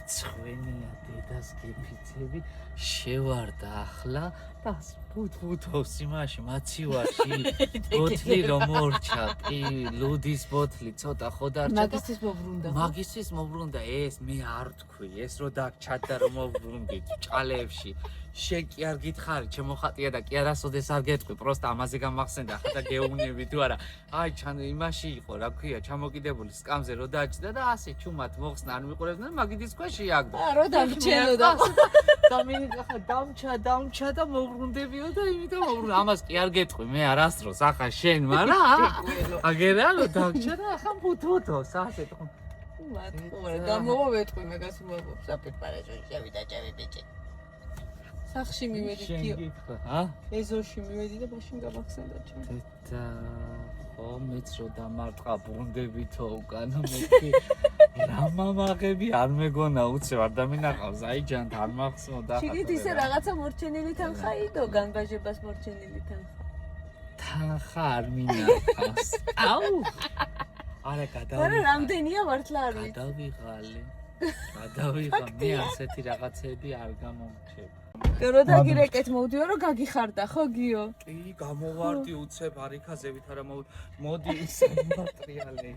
ცხენია დედას გეფიცები შევარდა ახლა და ბუთბუთობს იმაში მაცივარში ბოთლი რომ მორჩა ლუდის ბოთლი ცოტა ხო დარჩა მაგისტრის მოbrunდა ეს მე არ თქვი ეს რო დაგჩადა რომ მოbrunდით ჭალებში შენ კი არ გითხარი ჩემო ხატია და კი არასოდეს არ გეტყვი პროსტა ამაზე გამახსენდა ხა და გეუბნები თუ არა აი ჩან იმაში იყო რა ქვია ჩამოკიდებული სკამზე რო დაჭდა და ასე ჩუმად მოხსნა არ მიყურებდნენ მაგიდის ქვეშ იაგდა რო დამჩენოდა და მე ხა დამჩა და მოbrunდებიო და იმიტომ მოbrunდა ამას კი არ გეტყვი მე არასდროს ახლა შენ მარა აგერა რო დამჩა და ახლა ბუთბუთოს ასე თქო მათქორე გამოვეთყვი მეგას უამბობ საპირპარეჟო შევიდა ჭევი ბიჭი სახში მივედი კიო ჰა ეზოში მივედი და მაშინ გამახსენდა ჩემ და ხო მეც რო დამარტყა ბრუნდებითო უკანო მე კი რა მამაღები არ მეგონა უცებ არ დამინახავს აი ჯანთ არ მახსოვდა ხა შიგით ისე რაღაცა მორჩენილი თანხა იდო განბაჟებას მორჩენილი თანხა არ მინახავს აუ არა გადავიღალე რამდენია მართლა არ ვიცი გადავიღალე მე ასეთი რაღაცები არ გამომრჩევ რო დაგირეკეთ მოვდიო რომ გაგიხარდა ხო გიო კი გამოვარდი უცებ არიქაზებით არა მოდი ისე მატრიალები